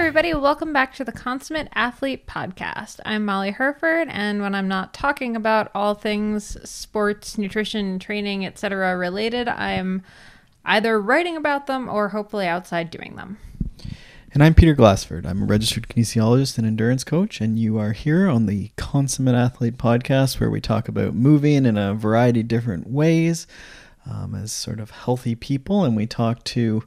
everybody. Welcome back to the Consummate Athlete Podcast. I'm Molly Herford, and when I'm not talking about all things sports, nutrition, training, etc. related, I'm either writing about them or hopefully outside doing them. And I'm Peter Glassford. I'm a registered kinesiologist and endurance coach, and you are here on the Consummate Athlete Podcast, where we talk about moving in a variety of different ways as sort of healthy people, and we talk to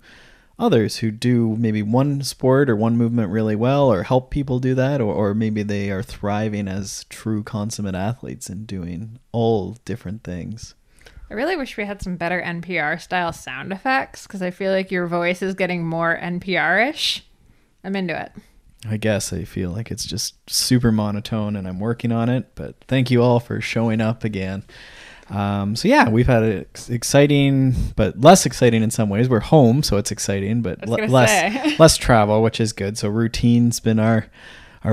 others who do maybe one sport or one movement really well, or help people do that, or maybe they are thriving as true consummate athletes and doing all different things. I really wish we had some better NPR style sound effects, because I feel like your voice is getting more NPR-ish. I'm into it. I guess I feel like it's just super monotone, and I'm working on it, but thank you all for showing up again. So yeah, we've had an exciting, but less exciting in some ways. We're home, so it's exciting, but less travel, which is good. So routine's been our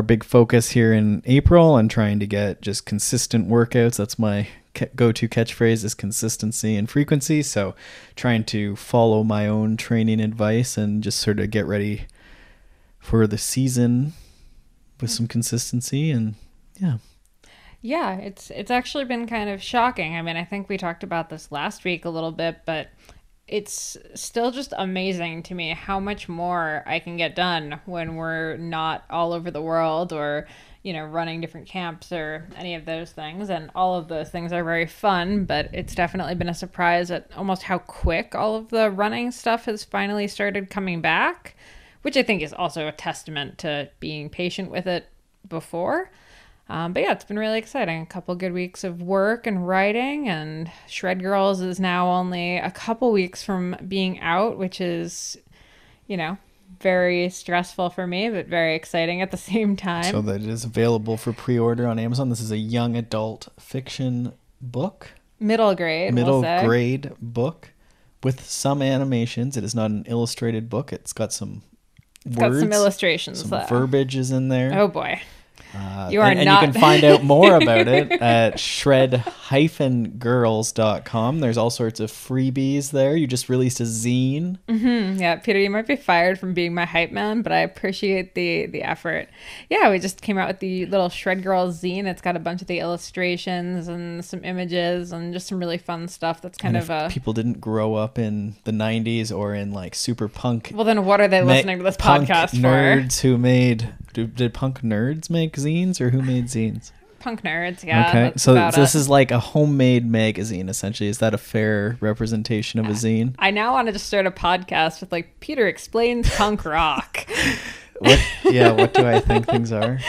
big focus here in April, and trying to get just consistent workouts. That's my go-to catchphrase, is consistency and frequency. So trying to follow my own training advice and just sort of get ready for the season with some consistency. And yeah. Yeah, it's actually been kind of shocking. I mean, I think we talked about this last week a little bit, but it's still just amazing to me how much more I can get done when we're not all over the world or, running different camps or any of those things. And all of those things are very fun, but it's definitely been a surprise at almost how quick all of the running stuff has finally started coming back, which I think is also a testament to being patient with it before. But yeah, it's been really exciting. A couple good weeks of work and writing, and Shred Girls is now only a couple weeks from being out, which is, very stressful for me, but very exciting at the same time. So that it is available for pre-order on Amazon. This is a young adult fiction book. Middle grade book with some animations. It is not an illustrated book. It's got some words. Got some illustrations, some verbiage is in there. Oh boy. And you can find out more about it at shred-girls.com. There's all sorts of freebies there. You just released a zine. Mm-hmm. Yeah, Peter, you might be fired from being my hype man, but I appreciate the effort. Yeah, we just came out with the little Shred Girls zine. It's got a bunch of the illustrations and some images and just some really fun stuff. That's kind of people didn't grow up in the 90s or in like super punk. Well, then what are they listening to this podcast for? Nerds who made... Did punk nerds make zines, or who made zines? Punk nerds, yeah. Okay, so this is like a homemade magazine, essentially. Is that a fair representation of a zine? I now want to just start a podcast with like, Peter explains punk rock. What do I think things are?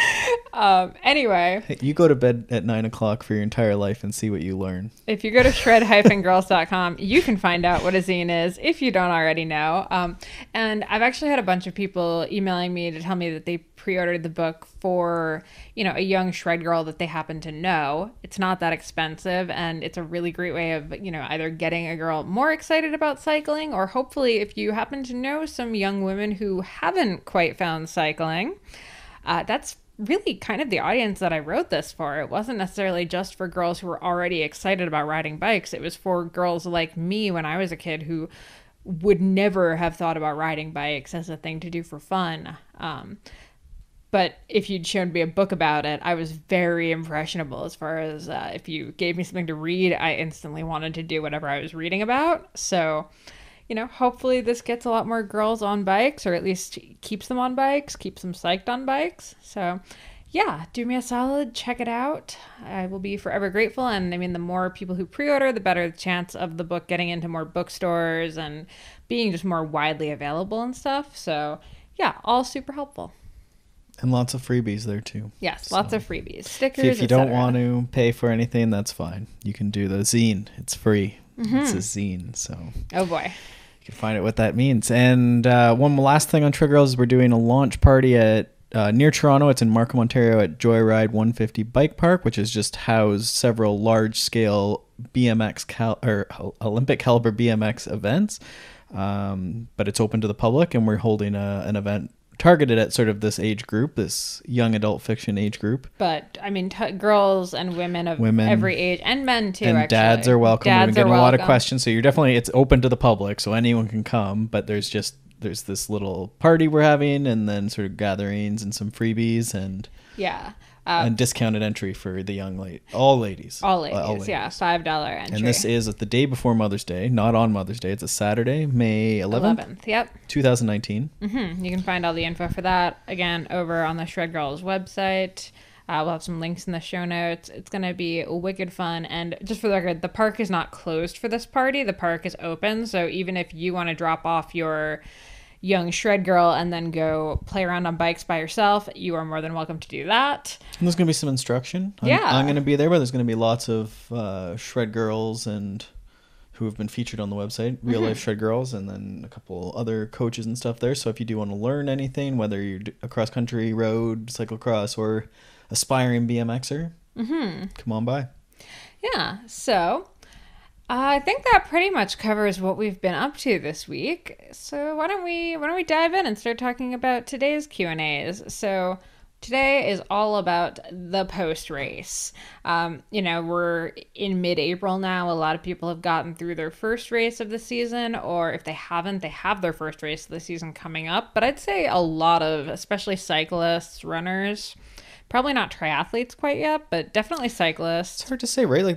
Anyway. Hey, you go to bed at 9 o'clock for your entire life and see what you learn. If you go to shred-girls.com, you can find out what a zine is if you don't already know. And I've actually had a bunch of people emailing me to tell me that they pre-ordered the book for, a young shred girl that they happen to know. It's not that expensive, and it's a really great way of, either getting a girl more excited about cycling, or hopefully if you happen to know some young women who haven't quite found cycling, that's really kind of the audience that I wrote this for. It wasn't necessarily just for girls who were already excited about riding bikes. It was for girls like me when I was a kid who would never have thought about riding bikes as a thing to do for fun. But if you'd shown me a book about it, I was very impressionable as far as if you gave me something to read, I instantly wanted to do whatever I was reading about. So, hopefully this gets a lot more girls on bikes, or at least keeps them on bikes, keeps them psyched on bikes. So yeah, do me a solid, check it out. I will be forever grateful. And I mean, the more people who pre-order, the better the chance of the book getting into more bookstores and being just more widely available and stuff. So yeah, all super helpful. And lots of freebies there too. Yes, lots of freebies, stickers, if you don't want to pay for anything, that's fine. You can do the zine. It's free. Mm-hmm. It's a zine, so. Oh boy. You can find out what that means. And one last thing on Shred Girls is we're doing a launch party at near Toronto. It's in Markham, Ontario at Joyride 150 Bike Park, which has just housed several large-scale Olympic caliber BMX events. But it's open to the public, and we're holding an event targeted at sort of this age group, this young adult fiction age group. But I mean, girls and women of every age, and men too. And actually, dads are welcome. We've been getting a lot of questions, so it's open to the public, so anyone can come. But there's just there's this little party we're having, and then sort of gatherings and some freebies and Yeah. and discounted entry for the young all ladies. All ladies, yeah, $5 entry. And this is the day before Mother's Day, not on Mother's Day. It's a Saturday, May 11th. Yep. 2019. You can find all the info for that, again, over on the Shred Girls website. We'll have some links in the show notes. It's going to be wicked fun. And just for the record, the park is not closed for this party. The park is open. So even if you want to drop off your young shred girl and then go play around on bikes by yourself, you are more than welcome to do that. And there's going to be some instruction. I'm going to be there, but there's going to be lots of shred girls and who have been featured on the website, real life shred girls, and then a couple other coaches and stuff there. So if you do want to learn anything, whether you're a cross country, road, cyclocross, or aspiring BMXer, come on by. Yeah. So I think that pretty much covers what we've been up to this week. So why don't we dive in and start talking about today's Q&As? So today is all about the post race. We're in mid-April now. A lot of people have gotten through their first race of the season, or if they haven't, they have their first race of the season coming up. But I'd say a lot of, especially cyclists, runners, probably not triathletes quite yet, but definitely cyclists. It's hard to say, right? Like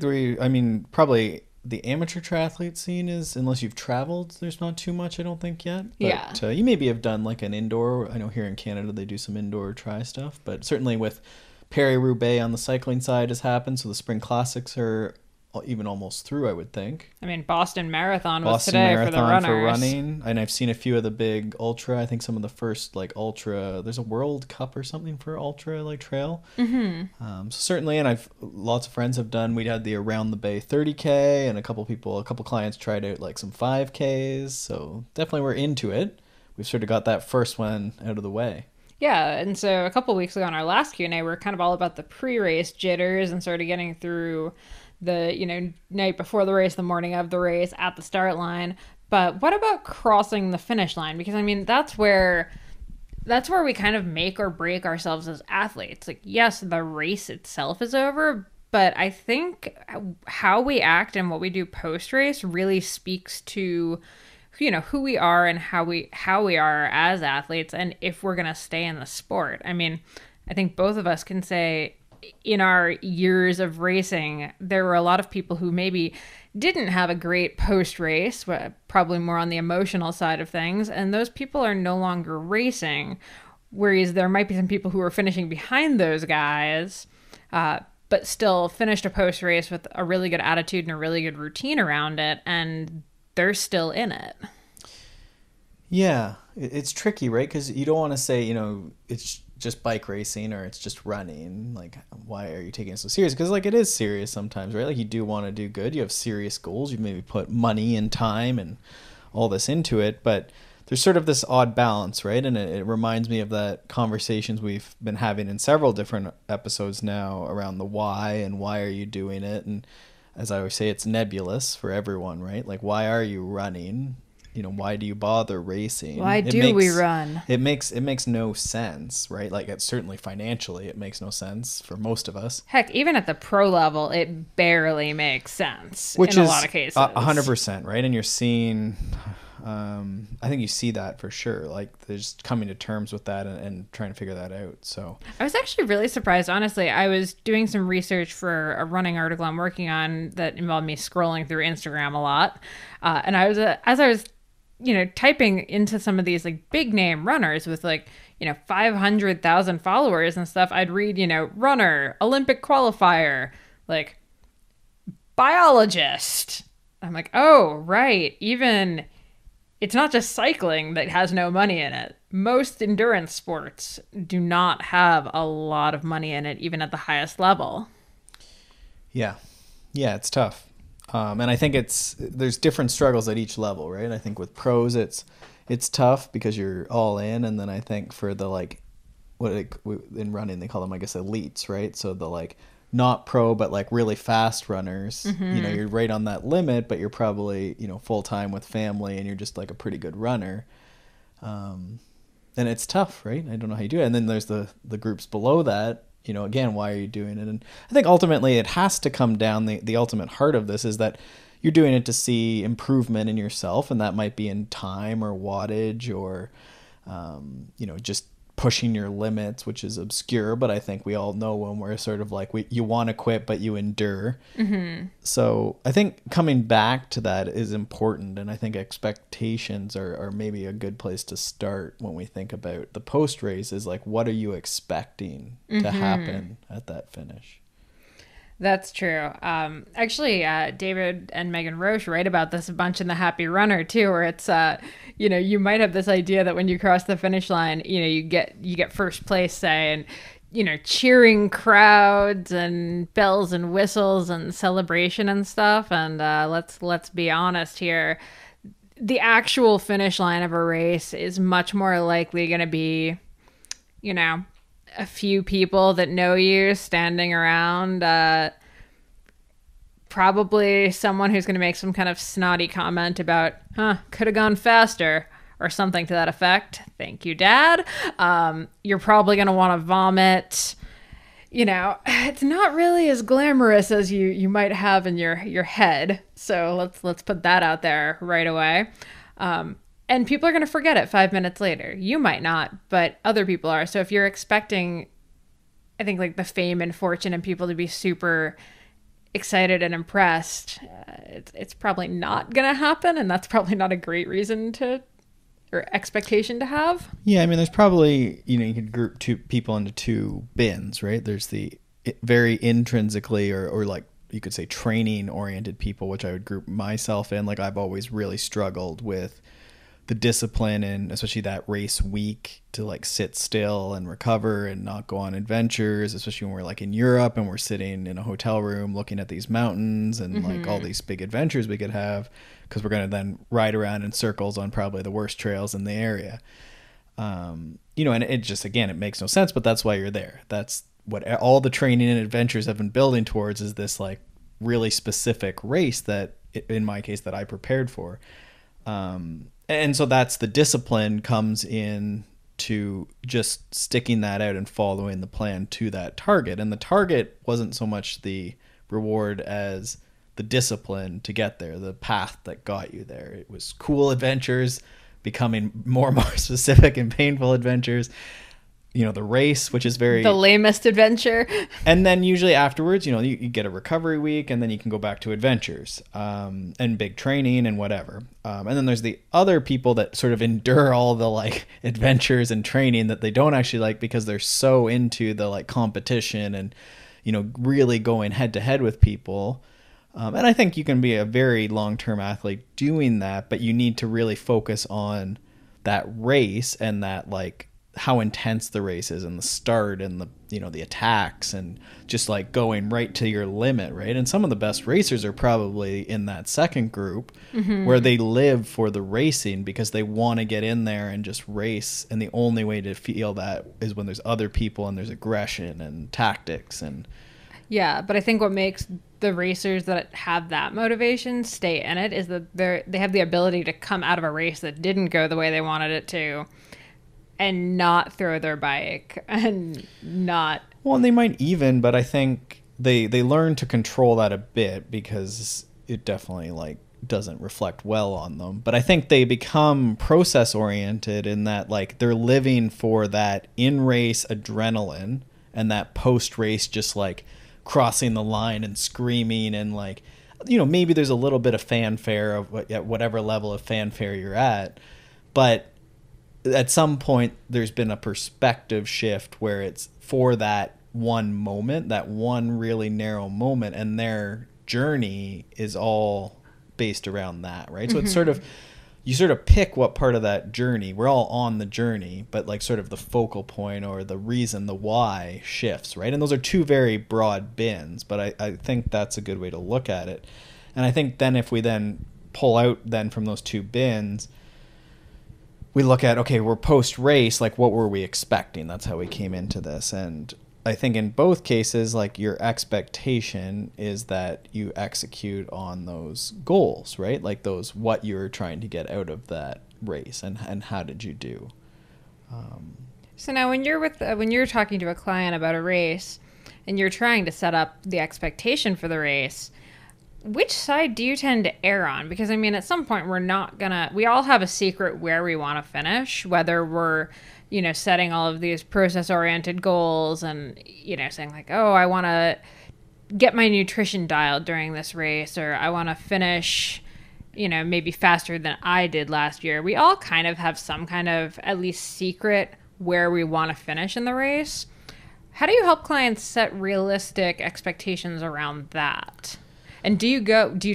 probably the amateur triathlete scene is, unless you've traveled, there's not too much, I don't think, yet. But, you maybe have done like an indoor. I know here in Canada they do some indoor tri stuff, but certainly with Paris-Roubaix on the cycling side has happened, so the spring classics are even almost through, I would think. I mean, Boston Marathon was today for the runners. For running, and I've seen a few of the big ultra. I think some of the first like ultra. There's a World Cup or something for ultra like trail. So certainly, and lots of friends have done. We had the Around the Bay 30K, and a couple clients tried out like some 5Ks. So definitely we're into it. We've sort of got that first one out of the way. Yeah, and so a couple weeks ago on our last Q&A, we're kind of all about the pre-race jitters and sort of getting through the night before the race, the morning of the race, at the start line. But what about crossing the finish line? Because I mean, that's where we kind of make or break ourselves as athletes. Like, yes, the race itself is over, but I think how we act and what we do post race really speaks to who we are and how we are as athletes, and if we're gonna stay in the sport. I mean, I think both of us can say, in our years of racing, there were a lot of people who maybe didn't have a great post-race, probably more on the emotional side of things, and those people are no longer racing, whereas there might be some people who are finishing behind those guys, but still finished a post-race with a really good attitude and a really good routine around it, and they're still in it. Yeah, it's tricky, right? Because you don't want to say, it's just bike racing or it's just running. Like, why are you taking it so serious? Because like it is serious sometimes, right? Like you do want to do good. You have serious goals. You maybe put money and time and all this into it, but there's sort of this odd balance, right? And it reminds me of that conversations we've been having in several different episodes now around the why and why are you doing it? And as I always say, it's nebulous for everyone, right? Like, why are you running? Why do you bother racing? Why do we run? It makes no sense, right? Like, it's certainly financially, it makes no sense for most of us. Heck, even at the pro level, it barely makes sense. Which in is a lot of cases. 100%, right? And you're seeing, I think you see that for sure. Like, they're just coming to terms with that and trying to figure that out. So I was actually really surprised, honestly. I was doing some research for a running article I'm working on that involved me scrolling through Instagram a lot. And as I was typing into some of these like big name runners with 500,000 followers and stuff, I'd read, runner, Olympic qualifier, like biologist. I'm like, oh, right. Even it's not just cycling that has no money in it. Most endurance sports do not have a lot of money in it, even at the highest level. Yeah, it's tough. And I think there's different struggles at each level, right? I think with pros, it's tough because you're all in. And then I think for the in running, they call them, I guess, elites, right? So the not pro, but like really fast runners, you're right on that limit, but you're probably, full time with family and you're just like a pretty good runner. And it's tough, right? I don't know how you do it. And then there's the groups below that. Again, why are you doing it? And I think ultimately it has to come down, the ultimate heart of this is that you're doing it to see improvement in yourself, and that might be in time or wattage or just pushing your limits, which is obscure, but I think we all know when we're sort of like you want to quit but you endure. So I think coming back to that is important, and I think expectations are maybe a good place to start when we think about the post race. Is like, what are you expecting to happen at that finish? That's true. Actually, David and Megan Roche write about this a bunch in The Happy Runner too, where it's you might have this idea that when you cross the finish line, you get first place, say, and cheering crowds and bells and whistles and celebration and stuff. And let's be honest here, the actual finish line of a race is much more likely going to be, a few people that know you standing around, probably someone who's going to make some kind of snotty comment about, could have gone faster or something to that effect. Thank you, Dad. You're probably going to want to vomit. It's not really as glamorous as you might have in your head. So let's put that out there right away. And people are going to forget it 5 minutes later. You might not, but other people are. So if you're expecting, I think, like the fame and fortune and people to be super excited and impressed, it's probably not going to happen. And that's probably not a great reason or expectation to have. Yeah, I mean, there's probably, you could group two people into two bins, right? There's the very intrinsically or like you could say training oriented people, which I would group myself in. Like, I've always really struggled with the discipline, and especially that race week, to like sit still and recover and not go on adventures, especially when we're like in Europe and we're sitting in a hotel room looking at these mountains and like all these big adventures we could have, because we're going to then ride around in circles on probably the worst trails in the area. And it just, again, it makes no sense, but that's why you're there. That's what all the training and adventures have been building towards, is this like really specific race that, in my case, that I prepared for. And so that's the discipline comes in to just sticking that out and following the plan to that target. And the target wasn't so much the reward as the discipline to get there, the path that got you there. It was cool adventures becoming more and more specific and painful adventures. The race, which is the lamest adventure. And then usually afterwards, you get a recovery week, and then you can go back to adventures, and big training and whatever. And then there's the other people that sort of endure all the like adventures and training that they don't actually like, because they're so into the like competition and, really going head to head with people. And I think you can be a very long-term athlete doing that, but you need to really focus on that race and that like how intense the race is and the start and the the attacks and just like going right to your limit, right? And some of the best racers are probably in that second group, where they live for the racing because they want to get in there and just race, and the only way to feel that is when there's other people and there's aggression and tactics. And yeah, but I think what makes the racers that have that motivation stay in it is that they have the ability to come out of a race that didn't go the way they wanted it to, and not throw their bike and not... Well, and they might even, but I think they learn to control that a bit, because it definitely like doesn't reflect well on them. But I think they become process oriented in that like they're living for that in-race adrenaline and that post-race just like crossing the line and screaming and like, maybe there's a little bit of fanfare at whatever level of fanfare you're at, but at some point there's been a perspective shift where it's for that one moment, that one really narrow moment, and their journey is all based around that, right? So it's sort of, you sort of pick what part of that journey. We're all on the journey, but like sort of the focal point or the reason, the why shifts, right? And those are two very broad bins, but I think that's a good way to look at it. And I think then if we then pull out then from those two bins, we look at, okay, we're post-race, like what were we expecting? That's how we came into this. And I think in both cases, like your expectation is that you execute on those goals, right? Like those, what you're trying to get out of that race, and how did you do? So now when you're talking to a client about a race and you're trying to set up the expectation for the race, Which side do you tend to err on? Because I mean, at some point we all have a secret where we want to finish, whether we're, setting all of these process oriented goals and, saying like, oh, I want to get my nutrition dialed during this race, or I want to finish, maybe faster than I did last year. We all kind of have some kind of at least secret where we want to finish in the race. How do you help clients set realistic expectations around that? And do you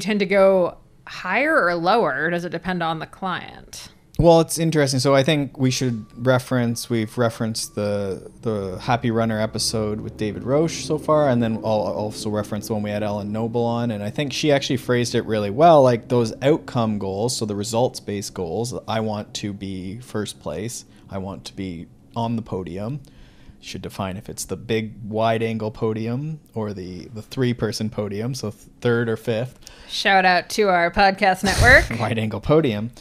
tend to go higher or lower, or does it depend on the client? Well, it's interesting. So I think we've referenced the Happy Runner episode with David Roche so far, and then I'll also reference the one we had Ellen Noble on, and I think she actually phrased it really well, like those outcome goals, so the results-based goals. I want to be first place. I want to be on the podium. Should define if it's the big wide angle podium or the 3-person podium, so third or fifth. Shout out to our podcast network. Wide angle podium,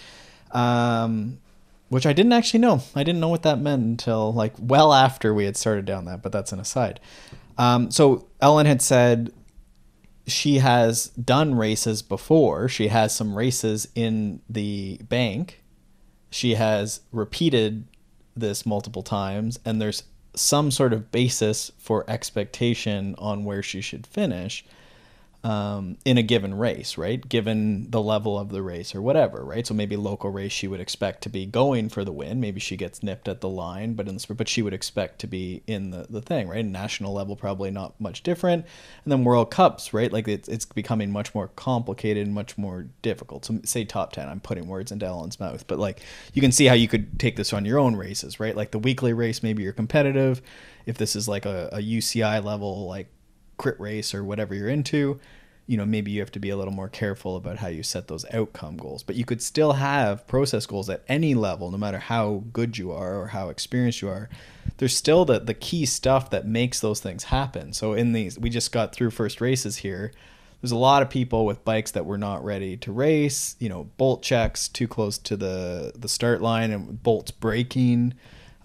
which I didn't actually know. I didn't know what that meant until well after we had started down that, but that's an aside. So Ellen had said she has done races before. She has some races in the bank. She has repeated this multiple times, and there's some sort of basis for expectation on where she should finish in a given race, right? Given the level of the race or whatever, right? So maybe local race she would expect to be going for the win. Maybe she gets nipped at the line, but she would expect to be in the thing, right? National level, probably not much different. And then World Cups, right? Like it's becoming much more complicated, much more difficult. So say top 10, I'm putting words into Ellen's mouth, but you can see how you could take this on your own races, right? Like the weekly race, maybe you're competitive. If this is like a UCI level, like crit race or whatever you're into, maybe you have to be a little more careful about how you set those outcome goals. But you could still have process goals at any level, no matter how good you are or how experienced you are. There's still the key stuff that makes those things happen. So we just got through first races here. There's a lot of people with bikes that were not ready to race, bolt checks too close to the start line and bolts breaking.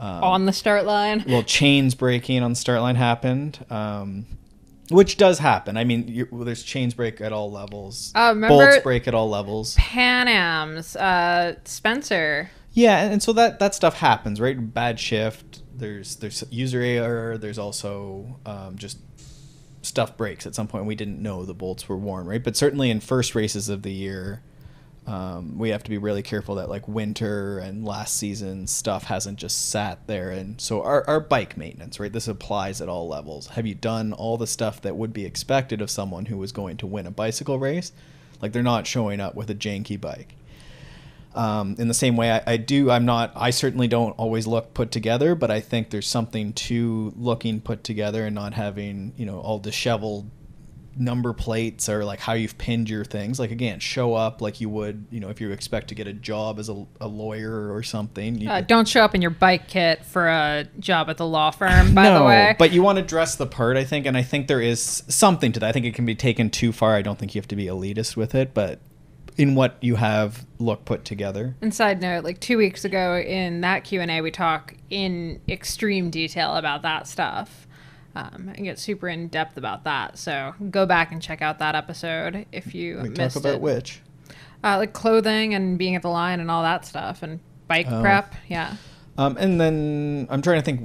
On the start line? Well, chains breaking on the start line happened. Which does happen. I mean, there's chains break at all levels. Bolts break at all levels. Pan Am's, Spencer. Yeah, and so that stuff happens, right? Bad shift. There's user error. There's also just stuff breaks at some point. We didn't know the bolts were worn, right? But certainly in first races of the year, we have to be really careful that winter and last season stuff hasn't just sat there. And so our bike maintenance, right? This applies at all levels. Have you done all the stuff that would be expected of someone who was going to win a bicycle race? They're not showing up with a janky bike. In the same way I certainly don't always look put together, but I think there's something to looking put together and not having, all disheveled number plates or how you've pinned your things. Again, show up like you would, if you expect to get a job as a lawyer or something. Don't show up in your bike kit for a job at the law firm, by the way. But you want to dress the part, I think, and I think there is something to that. I think it can be taken too far. I don't think you have to be elitist with it, but in what you have look put together. And side note, 2 weeks ago in that Q&A, we talk in extreme detail about that stuff. And get super in depth about that. So go back and check out that episode if you missed it. Talk about which? Clothing and being at the line and all that stuff and bike prep. Yeah. And then I'm trying to think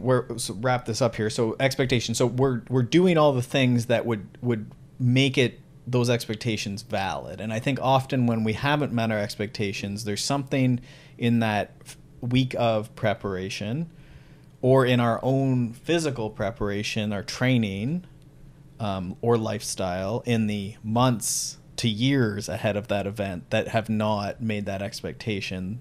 wrap this up here. So expectations. So we're doing all the things that would make those expectations valid. And I think often when we haven't met our expectations, there's something in that week of preparation or in our own physical preparation, our training, or lifestyle in the months to years ahead of that event that have not made that expectation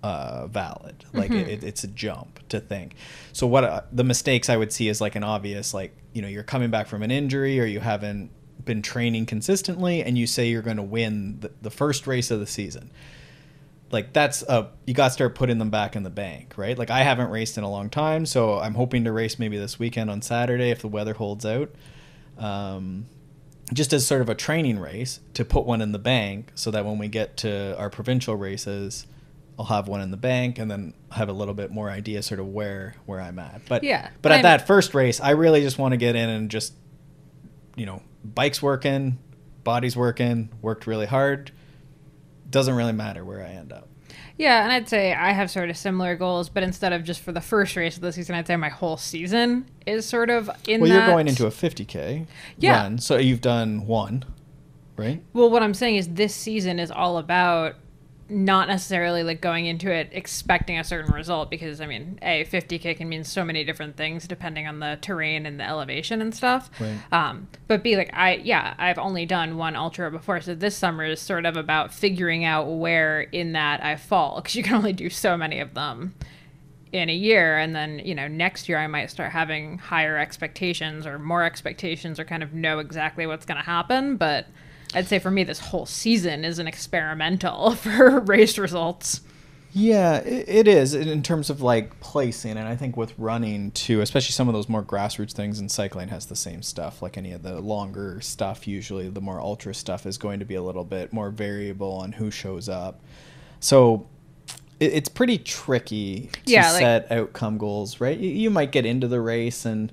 valid. It's a jump to think. So what the mistakes I would see is an obvious, you're coming back from an injury or you haven't been training consistently and you say you're going to win the first race of the season. That's you got to start putting them back in the bank, right? I haven't raced in a long time, so I'm hoping to race maybe this weekend on Saturday if the weather holds out. Just as sort of a training race to put one in the bank so that when we get to our provincial races, I'll have one in the bank and then have a little bit more idea sort of where I'm at. But at that first race, I really just want to get in and just, bike's working, body's worked really hard. Doesn't really matter where I end up. Yeah, and I'd say I have sort of similar goals, but instead of just for the first race of the season, I'd say my whole season is sort of in that. Well, you're going into a 50K run, so you've done one, right? Well, what I'm saying is this season is all about not necessarily like going into it expecting a certain result, because I mean, 50K can mean so many different things depending on the terrain and the elevation and stuff. Right. But B, like I've only done one ultra before, so this summer is sort of about figuring out where in that I fall, because you can only do so many of them in a year, and then next year I might start having higher expectations or more expectations or kind of know exactly what's going to happen. But I'd say for me, this whole season is an experimental for race results. Yeah, it is in terms of like placing. And I think with running too, especially some of those more grassroots things, and cycling has the same stuff. Like any of the longer stuff, usually the more ultra stuff is going to be a little bit more variable on who shows up. So it's pretty tricky to set outcome goals, right? You might get into the race and,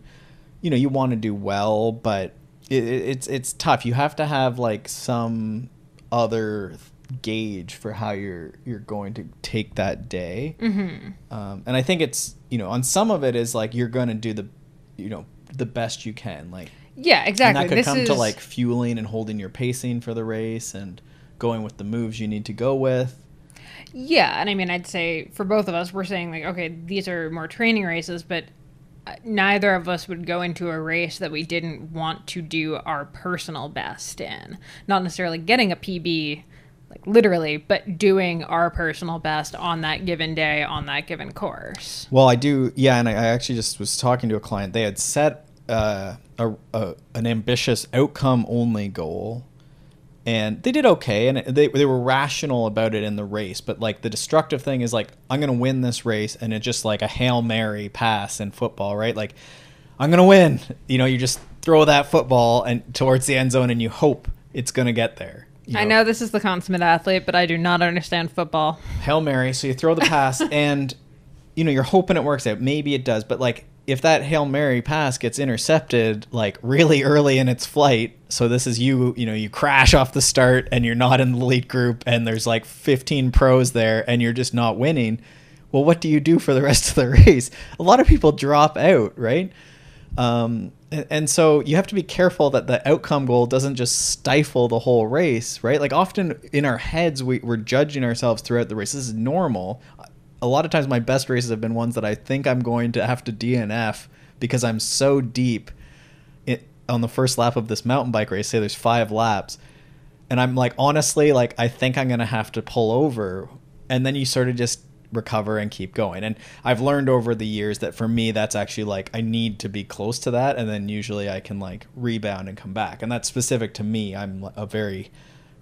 you want to do well, but it's tough. You have to have like some other gauge for how you're going to take that day. Mm-hmm. And I think it's, on some of it is like you're going to do the best you can. Like, yeah, exactly. And that could come to like fueling and holding your pacing for the race and going with the moves you need to go with. Yeah, and I mean, I'd say for both of us, we're saying like, okay, these are more training races, but neither of us would go into a race that we didn't want to do our personal best in. Not necessarily getting a PB, like literally, but doing our personal best on that given day, on that given course. Well, I do, yeah, and I actually just was talking to a client. They had set an ambitious outcome-only goal, and they did okay, and they were rational about it in the race. But like the destructive thing is like, I'm gonna win this race, and it's just like a Hail Mary pass in football, right? Like, I'm gonna win. You just throw that football and towards the end zone, and you hope it's gonna get there. I know this is the consummate athlete, but I do not understand football. Hail Mary, so you throw the pass, and you're hoping it works out. Maybe it does, but like, if that Hail Mary pass gets intercepted like really early in its flight, so this is you crash off the start and you're not in the lead group and there's like 15 pros there and you're just not winning, well, what do you do for the rest of the race? A lot of people drop out, right? And so you have to be careful that the outcome goal doesn't just stifle the whole race, right? Like often in our heads, we're judging ourselves throughout the race. This is normal. A lot of times my best races have been ones that I think I'm going to have to DNF because I'm so deep on the first lap of this mountain bike race. Say there's 5 laps. And I'm like, honestly, like I think I'm going to have to pull over. And then you sort of just recover and keep going. And I've learned over the years that for me, that's actually like, I need to be close to that. And then usually I can like rebound and come back. And that's specific to me. I'm a very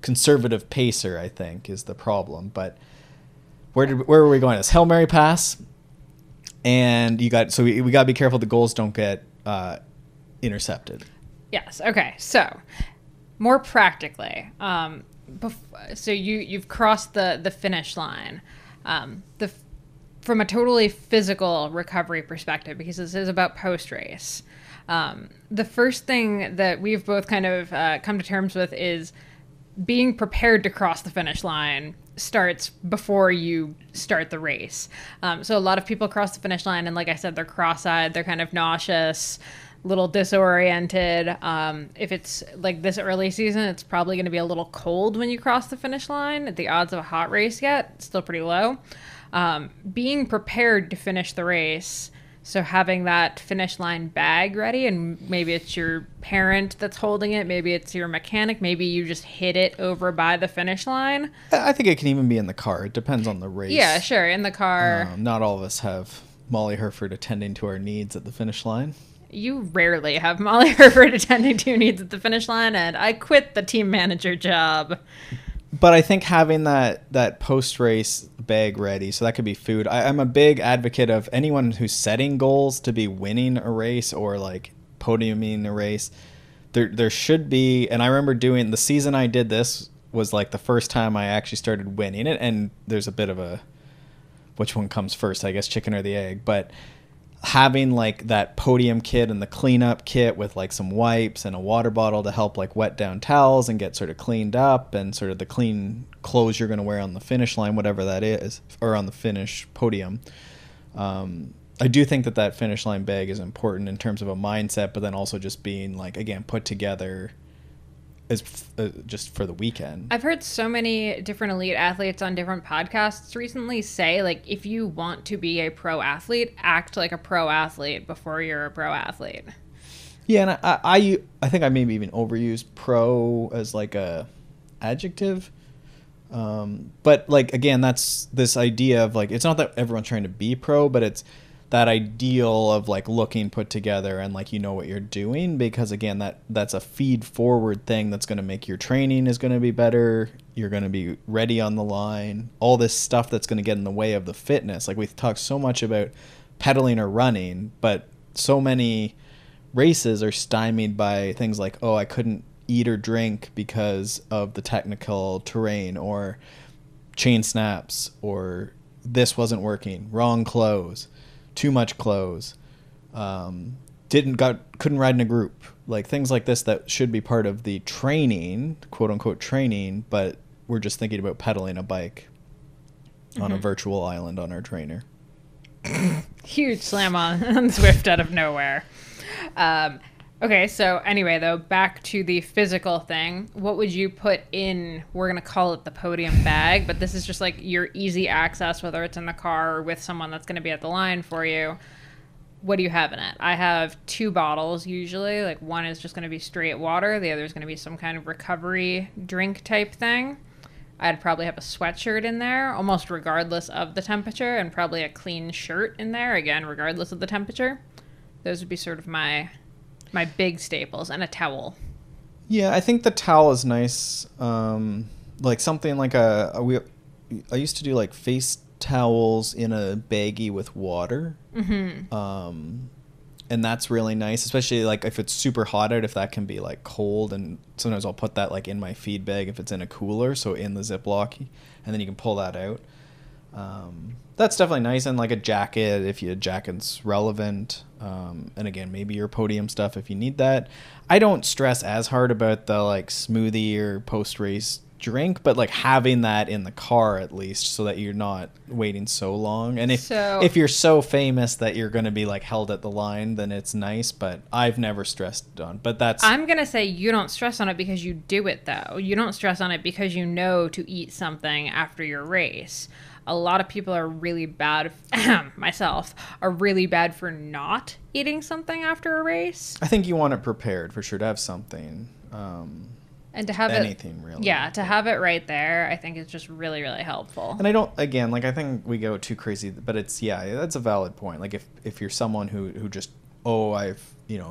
conservative pacer, I think, is the problem. But where were we going? This Hail Mary pass, and we got to be careful the goals don't get intercepted. Yes. Okay. So more practically, so you've crossed the finish line. From a totally physical recovery perspective, because this is about post race. The first thing that we've both kind of come to terms with is being prepared to cross the finish line starts before you start the race. So a lot of people cross the finish line and like I said, they're cross-eyed, they're kind of nauseous, a little disoriented. If it's like this early season, it's probably going to be a little cold when you cross the finish line. The odds of a hot race yet, still pretty low. Being prepared to finish the race, so having that finish line bag ready, and maybe it's your parent that's holding it, maybe it's your mechanic, maybe you just hit it over by the finish line. I think it can even be in the car. It depends on the race. Yeah, sure, in the car. Not all of us have Molly Hurford attending to our needs at the finish line. You rarely have Molly Hurford attending to your needs at the finish line, and I quit the team manager job. But I think having that post-race bag ready, so that could be food. I'm a big advocate of anyone who's setting goals to be winning a race or like podiuming a race. There should be, and I remember doing the season I did this was like the first time I actually started winning it, and there's a bit of a which one comes first, I guess, chicken or the egg. But having like that podium kit and the cleanup kit with like some wipes and a water bottle to help like wet down towels and get sort of cleaned up, and sort of the clean clothes you're going to wear on the finish line, whatever that is, or on the finish podium. I do think that finish line bag is important in terms of a mindset, but then also just being like, again, put together is just for the weekend. I've heard so many different elite athletes on different podcasts recently say, like, if you want to be a pro athlete, act like a pro athlete before you're a pro athlete. Yeah, and I think I maybe even overused pro as like a adjective. But like, again, that's this idea of like, it's not that everyone's trying to be pro, but it's that ideal of like looking put together and like, you know what you're doing, because again, that's a feed forward thing that's going to make your training is going to be better. You're going to be ready on the line, all this stuff that's going to get in the way of the fitness. Like, we've talked so much about pedaling or running, but so many races are stymied by things like, oh, I couldn't eat or drink because of the technical terrain, or chain snaps, or this wasn't working, wrong clothes, too much clothes, couldn't ride in a group, like things like this that should be part of the training, quote unquote training, but we're just thinking about pedaling a bike on a virtual island on our trainer. Huge slam on Zwift out of nowhere. Okay, so anyway, though, back to the physical thing. What would you put in, we're going to call it the podium bag, but this is just like your easy access, whether it's in the car or with someone that's going to be at the line for you. What do you have in it? I have 2 bottles usually. Like, one is just going to be straight water. The other is going to be some kind of recovery drink type thing. I'd probably have a sweatshirt in there, almost regardless of the temperature, and probably a clean shirt in there, again, regardless of the temperature. Those would be sort of my big staples, and a towel. Yeah, I think the towel is nice. Like something like I used to do like face towels in a baggie with water. Mm-hmm. And that's really nice, especially like if it's super hot out, if that can be like cold. And sometimes I'll put that like in my feed bag if it's in a cooler, so in the Ziploc, and then you can pull that out. That's definitely nice. And like a jacket, if your jacket's relevant. And again, maybe your podium stuff if you need that. I don't stress as hard about the like smoothie or post-race drink, but like having that in the car at least, so that you're not waiting so long. And if you're so famous that you're going to be like held at the line, then it's nice, but I've never stressed on. But I'm going to say you don't stress on it because you do it, though. You don't stress on it because you know to eat something after your race. A lot of people are really bad, myself, are really bad for not eating something after a race. I think you want it prepared for sure, to have something. And to have anything really. Yeah, to have it right there, I think is just really, really helpful. And I think we go too crazy, but that's a valid point. Like if you're someone who just, I've,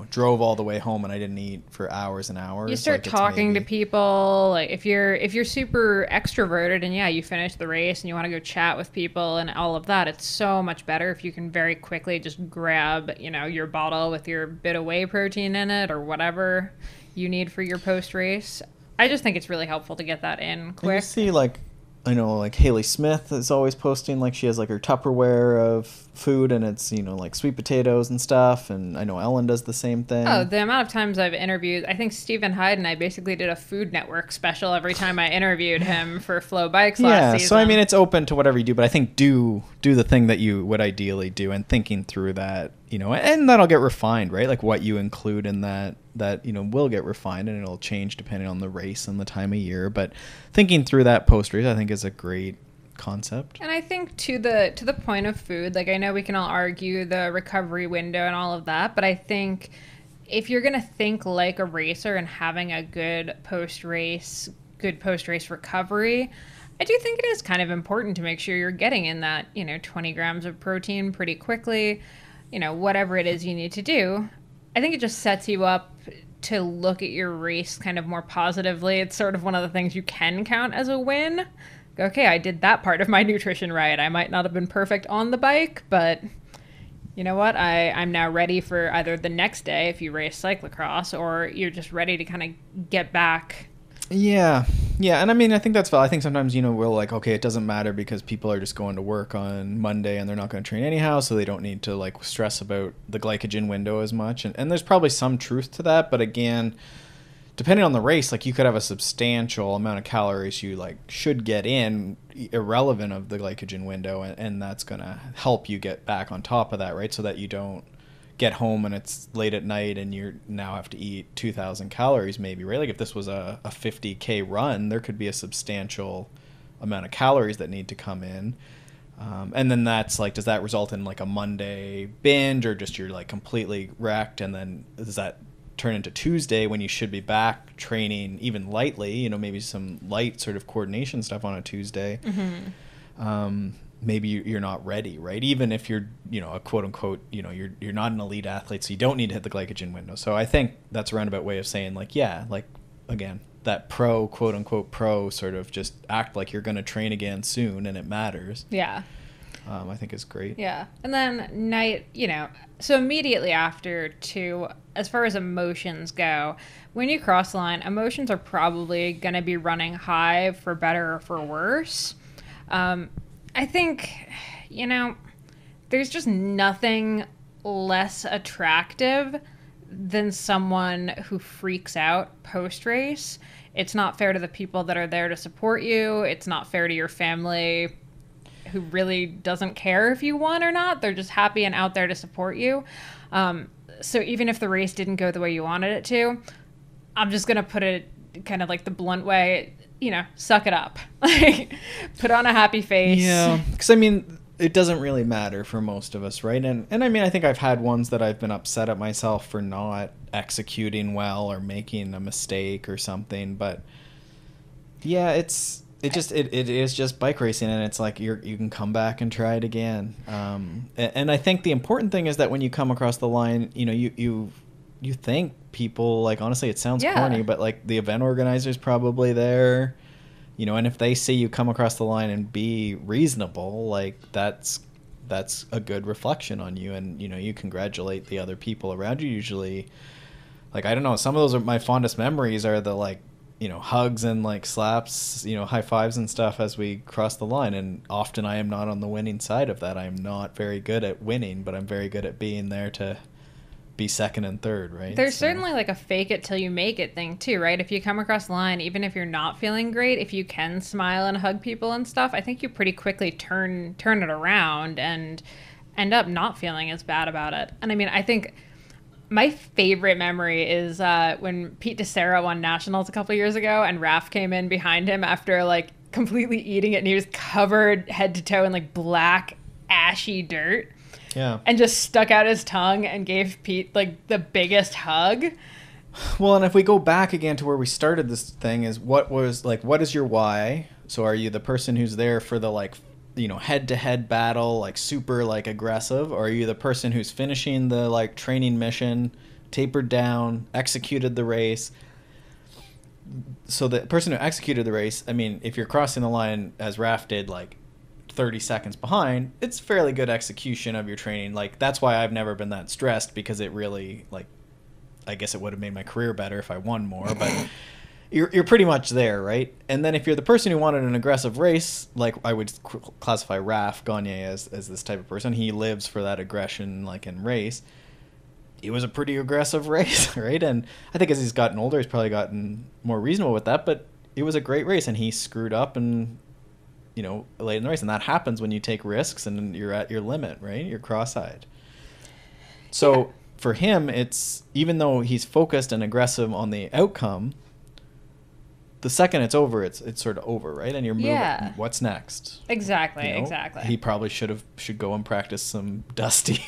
drove all the way home and I didn't eat for hours and hours. You start talking to people. Like if you're super extroverted and you finish the race and you want to go chat with people and all of that, it's so much better if you can very quickly just grab, your bottle with your bit of whey protein in it or whatever you need for your post race. I just think it's really helpful to get that in quick. And you see, like, I know, like, Haley Smith is always posting, like, she has, like, her Tupperware of food, and it's, like, sweet potatoes and stuff, and I know Ellen does the same thing. Oh, the amount of times I've interviewed, I think Stephen Hyde and I basically did a Food Network special every time I interviewed him for Flow Bikes last season. Yeah, so, I mean, it's open to whatever you do, but I think do the thing that you would ideally do, and thinking through that, and that'll get refined, right? Like, what you include in that will get refined, and it'll change depending on the race and the time of year. But thinking through that post race, I think, is a great concept. And I think to the point of food, like, I know we can all argue the recovery window and all of that, but I think if you're gonna think like a racer and having a good post race recovery, I do think it is kind of important to make sure you're getting in that 20 grams of protein pretty quickly. Whatever it is you need to do. I think it just sets you up to look at your race kind of more positively. It's sort of one of the things you can count as a win. Okay, I did that part of my nutrition right. I might not have been perfect on the bike, but you know what? I'm now ready for either the next day if you race cyclocross, or you're just ready to kind of get back Yeah, yeah, and I mean, I think that's. I think sometimes we'll like, okay, it doesn't matter because people are just going to work on Monday and they're not going to train anyhow, so they don't need to like stress about the glycogen window as much. And there's probably some truth to that, but again, depending on the race, like you could have a substantial amount of calories you like should get in, irrelevant of the glycogen window, and that's gonna help you get back on top of that, right? So that you don't get home and it's late at night and you now have to eat 2,000 calories maybe, right? Like if this was a 50K run, there could be a substantial amount of calories that need to come in. And then that's like, does that result in like a Monday binge, or just you're like completely wrecked, and then does that turn into Tuesday when you should be back training even lightly, maybe some light sort of coordination stuff on a Tuesday. Maybe you're not ready, right? Even if you're, a quote unquote, you're not an elite athlete, so you don't need to hit the glycogen window. So I think that's a roundabout way of saying like, yeah, like again, that quote unquote pro sort of just act like you're going to train again soon and it matters. Yeah. I think is great. Yeah. And then night, so immediately after too, as far as emotions go, when you cross the line, emotions are probably going to be running high for better or for worse. I think, there's just nothing less attractive than someone who freaks out post-race. It's not fair to the people that are there to support you. It's not fair to your family, who really doesn't care if you won or not. They're just happy and out there to support you. So even if the race didn't go the way you wanted it to, I'm just going to put it kind of like the blunt way, suck it up. Like, put on a happy face. Yeah, because I mean, it doesn't really matter for most of us, right? And I mean, I think I've had ones that I've been upset at myself for not executing well or making a mistake or something. But yeah, it is just bike racing, and it's like you can come back and try it again. And I think the important thing is that when you come across the line, you think people, like, honestly, it sounds corny, but like the event organizer's probably there, and if they see you come across the line and be reasonable, like that's a good reflection on you, and you congratulate the other people around you. Usually, like, I don't know, some of those are my fondest memories are the like, hugs and like slaps, high fives and stuff as we cross the line. And often I am not on the winning side of that. I am not very good at winning, but I'm very good at being there to be second and third, right? There's certainly like a fake it till you make it thing too, right? If you come across the line, even if you're not feeling great, if you can smile and hug people and stuff, I think you pretty quickly turn it around and end up not feeling as bad about it. And I mean, I think my favorite memory is when Pete DeSera won nationals a couple years ago, and Raf came in behind him after like completely eating it, and he was covered head to toe in like black ashy dirt. Yeah. And just stuck out his tongue and gave Pete like the biggest hug. Well, and if we go back again to where we started this thing, is what is your why? So are you the person who's there for the like, head-to-head battle, like super like aggressive, or are you the person who's finishing the like training mission, tapered down, executed the race? So the person who executed the race, I mean, if you're crossing the line as Raf did, like 30 seconds behind, it's fairly good execution of your training. Like, that's why I've never been that stressed, because it really, like, I guess it would have made my career better if I won more, but you're pretty much there, right? And then if you're the person who wanted an aggressive race, like I would classify Raf Gagne as this type of person. He lives for that aggression, like in race. It was a pretty aggressive race, right? And I think as he's gotten older, he's probably gotten more reasonable with that, but it was a great race, and he screwed up and late in the race, and that happens when you take risks and you're at your limit, right? You're cross-eyed. So for him, it's, even though he's focused and aggressive on the outcome, the second it's over, it's sort of over, right? And you're moving. Yeah. What's next? Exactly. Exactly. He probably should go and practice some dusty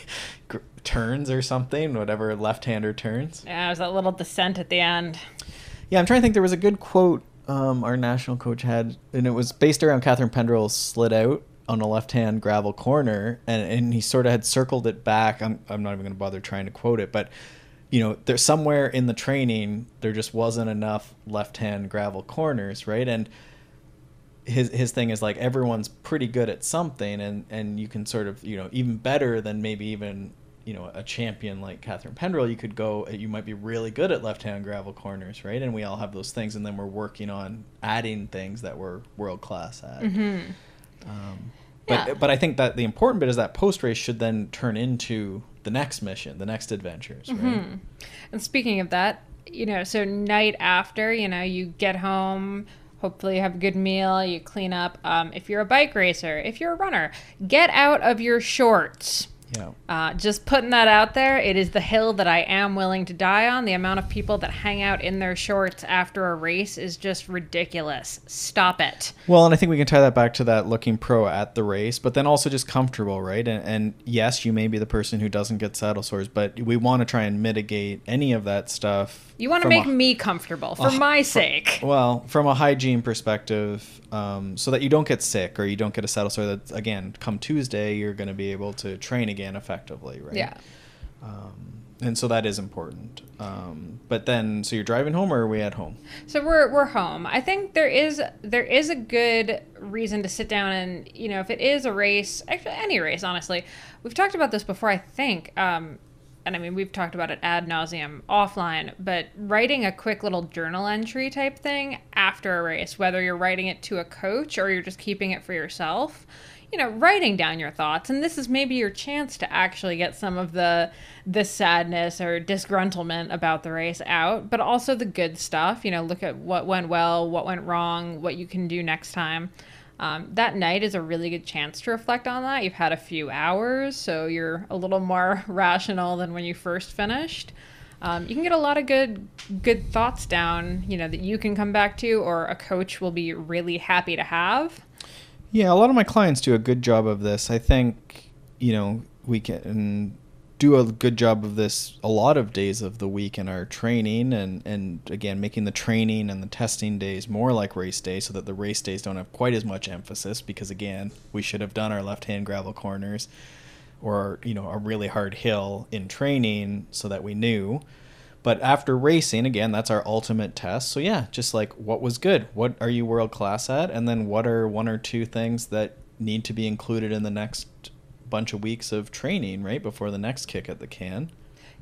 turns or something, whatever left-hander turns. Yeah, it was that little descent at the end. Yeah, I'm trying to think. There was a good quote our national coach had, and it was based around Catherine Pendrell's slid out on a left-hand gravel corner, and he sort of had circled it back. I'm not even going to bother trying to quote it, but there's somewhere in the training there just wasn't enough left-hand gravel corners, right? And his thing is like, everyone's pretty good at something, and you can sort of even better than maybe even a champion like Catherine Pendrell, you might be really good at left-hand gravel corners, right? And we all have those things, and then we're working on adding things that we're world-class at. But I think that the important bit is that post-race should then turn into the next mission, the next adventures, right? And speaking of that, so night after, you get home, hopefully you have a good meal, you clean up. If you're a bike racer, if you're a runner, get out of your shorts. Yeah. Just putting that out there. It is the hill that I am willing to die on. The amount of people that hang out in their shorts after a race is just ridiculous. Stop it. Well, and I think we can tie that back to that looking pro at the race, but then also just comfortable, right? And yes, you may be the person who doesn't get saddle sores, but we want to try and mitigate any of that stuff. You want to make me comfortable for my sake. Well, from a hygiene perspective, so that you don't get sick or you don't get a saddle sore that, again, come Tuesday, you're going to be able to train again effectively, right? Yeah. And so that is important. But then, so you're driving home, or are we at home? So we're home. I think there is a good reason to sit down and, if it is a race, actually any race, honestly. We've talked about this before, I think. And I mean, we've talked about it ad nauseum offline, but writing a quick little journal entry type thing after a race, whether you're writing it to a coach or you're just keeping it for yourself, writing down your thoughts. And this is maybe your chance to actually get some of the sadness or disgruntlement about the race out, but also the good stuff. Look at what went well, what went wrong, what you can do next time. That night is a really good chance to reflect on that. You've had a few hours, so you're a little more rational than when you first finished. You can get a lot of good thoughts down, that you can come back to, or a coach will be really happy to have. Yeah, a lot of my clients do a good job of this. I think, we can do a good job of this a lot of days of the week in our training, and again, making the training and the testing days more like race days, so that the race days don't have quite as much emphasis, because again, we should have done our left-hand gravel corners or, a really hard hill in training so that we knew. But after racing, again, that's our ultimate test. So yeah, just like, what was good? What are you world class at? And then what are one or two things that need to be included in the next bunch of weeks of training, right, before the next kick at the can?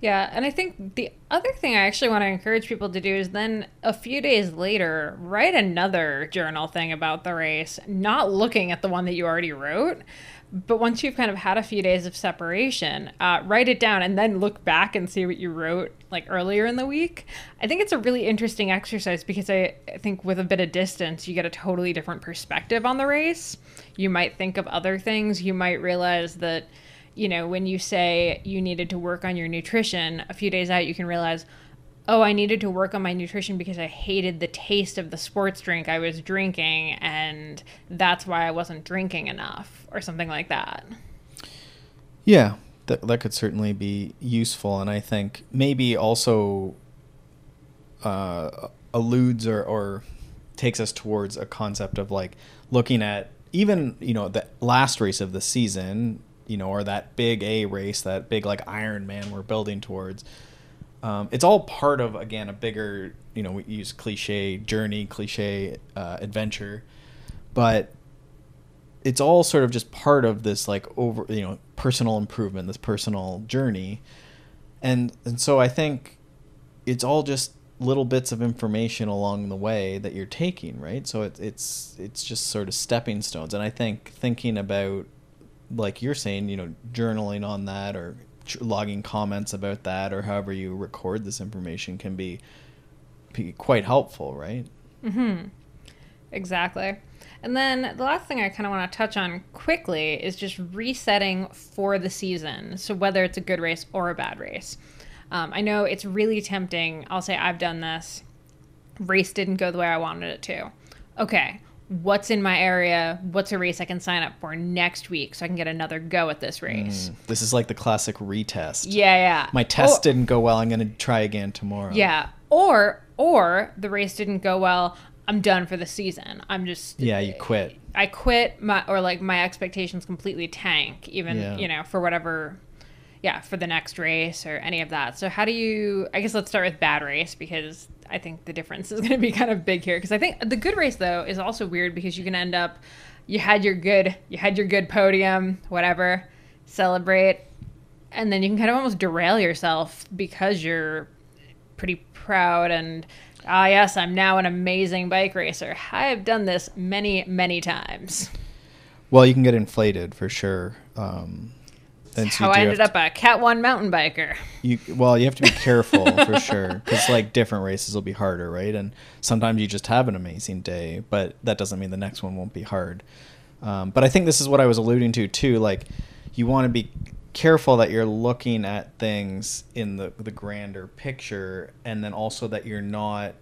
Yeah, and I think the other thing I actually want to encourage people to do is then a few days later, write another journal thing about the race, not looking at the one that you already wrote. But once you've kind of had a few days of separation, write it down and then look back and see what you wrote like earlier in the week. I think it's a really interesting exercise, because I think with a bit of distance, you get a totally different perspective on the race. You might think of other things. You might realize that, when you say you needed to work on your nutrition, a few days out, you can realize, oh, I needed to work on my nutrition because I hated the taste of the sports drink I was drinking, and that's why I wasn't drinking enough, or something like that. Yeah, that could certainly be useful, and I think maybe also alludes or takes us towards a concept of like looking at even, the last race of the season, or that big A race, that big like Ironman we're building towards. It's all part of, again, a bigger, we use cliche journey, cliche adventure, but it's all sort of just part of this like personal improvement, this personal journey. And so I think it's all just little bits of information along the way that you're taking, right? So it's just sort of stepping stones. And I think thinking about, like you're saying, journaling on that, or logging comments about that, or however you record this information, can be quite helpful, right? Mm-hmm. Exactly. And then the last thing I kind of want to touch on quickly is just resetting for the season. So whether it's a good race or a bad race. I know it's really tempting. I'll say I've done this. Race didn't go the way I wanted it to. Okay, what's in my area? What's a race I can sign up for next week so I can get another go at this race? This is like the classic retest. Yeah. My test didn't go well. I'm going to try again tomorrow. Yeah. Or the race didn't go well. I'm done for the season. I'm just... Yeah, you quit. I quit, my expectations completely tank, even, for whatever... Yeah, for the next race or any of that. So how do you... I guess let's start with bad race, because I think the difference is going to be kind of big here. Because I think the good race, though, is also weird, because you can end up... You had your good podium, whatever, celebrate. and then you can kind of almost derail yourself because you're pretty proud and, yes, I'm now an amazing bike racer. I have done this many, many times. Well, you can get inflated for sure. That's how I ended up a Cat 1 mountain biker. You have to be careful for sure, because like different races will be harder, right? And sometimes you just have an amazing day, but that doesn't mean the next one won't be hard. But I think this is what I was alluding to too. Like, you want to be careful that you're looking at things in the grander picture, and then also that you're not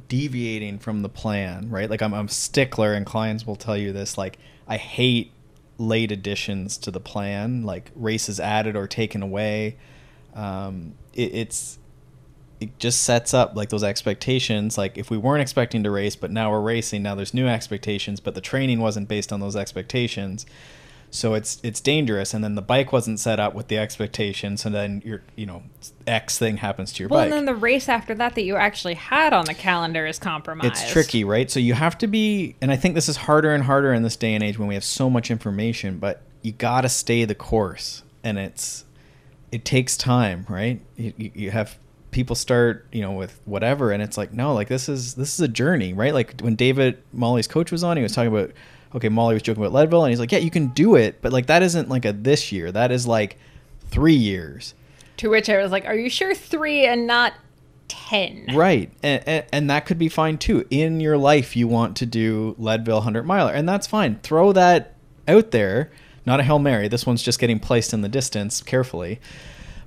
deviating from the plan, right? Like, I'm a stickler, and clients will tell you this. Like, I hate late additions to the plan, like races added or taken away. It just sets up like those expectations. Like, if we weren't expecting to race, but now we're racing, now there's new expectations, but the training wasn't based on those expectations. So it's dangerous. And then the bike wasn't set up with the expectations. And then X thing happens to your bike. And then the race after that you actually had on the calendar is compromised. It's tricky, right? So you have to be, and I think this is harder and harder in this day and age when we have so much information, but you got to stay the course. And it takes time, right? You have people start, with whatever. And it's like, no, like this is a journey, right? Like when David, Molly's coach, was on, he was talking about, okay, Molly was joking about Leadville, and he's like, yeah, you can do it, but like that isn't like a this year. That is like 3 years. To which I was like, are you sure 3 and not 10? Right. And that could be fine too. In your life, you want to do Leadville 100 miler, and that's fine. Throw that out there. Not a Hail Mary. This one's just getting placed in the distance carefully.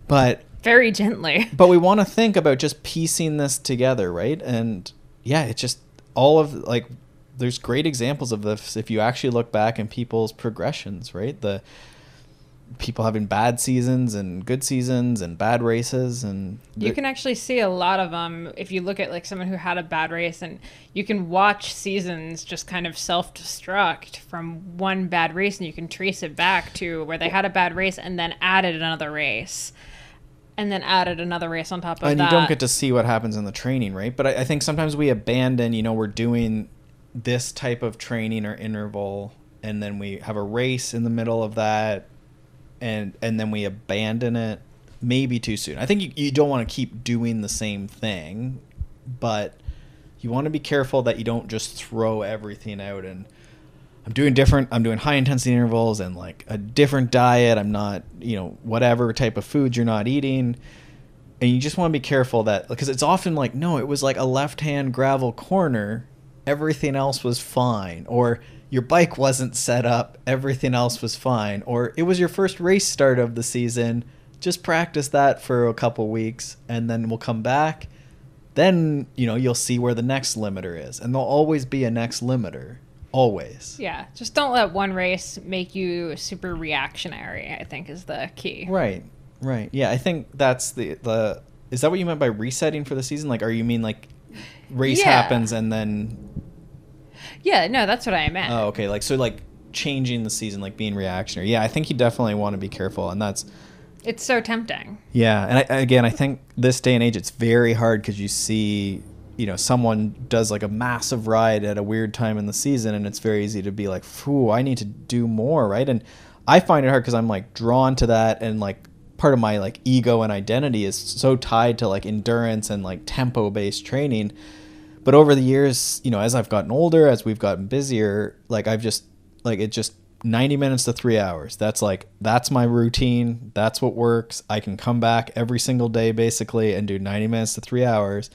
But very gently. But we want to think about just piecing this together, right? And yeah, it's just all of like, there's great examples of this if you actually look back in people's progressions, right? The people having bad seasons and good seasons and bad races, and you can actually see a lot of them if you look at like someone who had a bad race, and you can watch seasons just kind of self-destruct from one bad race, and you can trace it back to where they had a bad race and then added another race. And then added another race on top of that. And you don't get to see what happens in the training, right? But I think sometimes we abandon, we're doing this type of training or interval, and then we have a race in the middle of that, and then we abandon it maybe too soon. I think you don't want to keep doing the same thing, but you want to be careful that you don't just throw everything out and I'm doing high intensity intervals and like a different diet. I'm not, whatever type of foods you're not eating. And you just want to be careful that, because it's often like, no, it was like a left-hand gravel corner. Everything else was fine. Or your bike wasn't set up. Everything else was fine. Or it was your first race start of the season. Just practice that for a couple weeks and then we'll come back. Then, you'll see where the next limiter is. And there'll always be a next limiter. Always. Yeah. Just don't let one race make you super reactionary, I think is the key. Right. Yeah. I think that's the is that what you meant by resetting for the season? Like, are you mean like race happens and then? Yeah. No, that's what I meant. Oh, okay. Like, so like changing the season, like being reactionary. Yeah. I think you definitely want to be careful, and it's so tempting. Yeah. And I think this day and age, it's very hard because you see, someone does like a massive ride at a weird time in the season, and it's very easy to be like, "Phew, I need to do more," right? And I find it hard because I'm like drawn to that, and like part of my like ego and identity is so tied to like endurance and like tempo based training. But over the years, as I've gotten older, as we've gotten busier, like I've just like it's just 90 minutes to 3 hours. That's my routine. That's what works. I can come back every single day basically and do 90 minutes to 3 hours.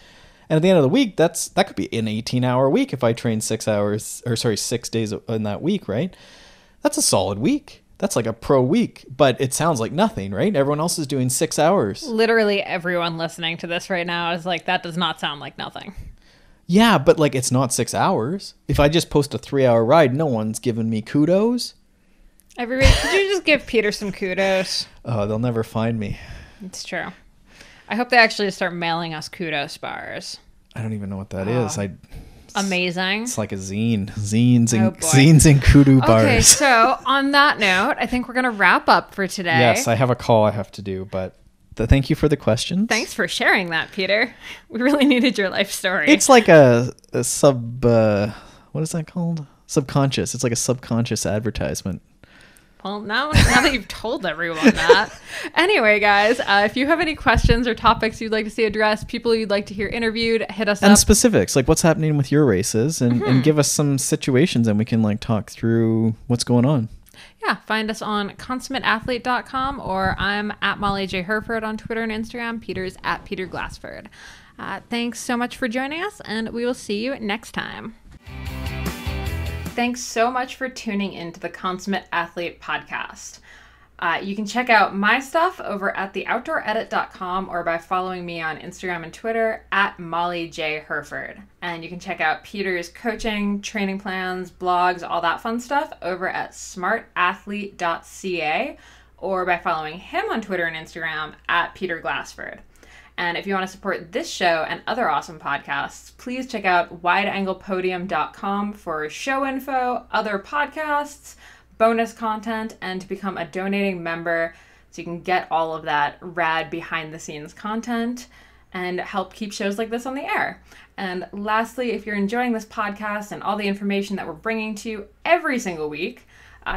And at the end of the week, that could be an 18-hour week if I train 6 days in that week, right? That's a solid week. That's like a pro week, but it sounds like nothing, right? Everyone else is doing 6 hours. Literally everyone listening to this right now is like, that does not sound like nothing. Yeah, but like it's not 6 hours. If I just post a 3-hour ride, no one's giving me kudos. Everybody, could you just give Peter some kudos? Oh, they'll never find me. It's true. I hope they actually start mailing us kudos bars. I don't even know what that is. Amazing. It's like a zine. Zines and kudo bars. Okay, so on that note, I think we're going to wrap up for today. Yes, I have a call I have to do, but thank you for the questions. Thanks for sharing that, Peter. We really needed your life story. It's like a what is that called? Subconscious. It's like a subconscious advertisement. Well, now that you've told everyone that. Anyway, guys, if you have any questions or topics you'd like to see addressed, people you'd like to hear interviewed, hit us up. And specifics, like what's happening with your races, and give us some situations, and we can like talk through what's going on. Yeah, find us on consummateathlete.com, or I'm at Molly J. Herford on Twitter and Instagram. Peter's at Peter Glassford. Thanks so much for joining us, and we will see you next time. Thanks so much for tuning into the Consummate Athlete podcast. You can check out my stuff over at theoutdooredit.com or by following me on Instagram and Twitter at Molly J. Herford. And you can check out Peter's coaching, training plans, blogs, all that fun stuff over at smartathlete.ca or by following him on Twitter and Instagram at Peter Glassford. And if you want to support this show and other awesome podcasts, please check out wideanglepodium.com for show info, other podcasts, bonus content, and to become a donating member so you can get all of that rad behind the scenes content and help keep shows like this on the air. And lastly, if you're enjoying this podcast and all the information that we're bringing to you every single week,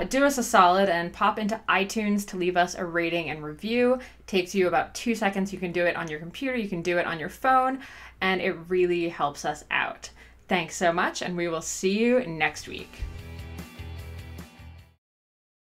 do us a solid and pop into iTunes to leave us a rating and review. It takes you about 2 seconds. You can do it on your computer, you can do it on your phone, and it really helps us out. Thanks so much, and we will see you next week.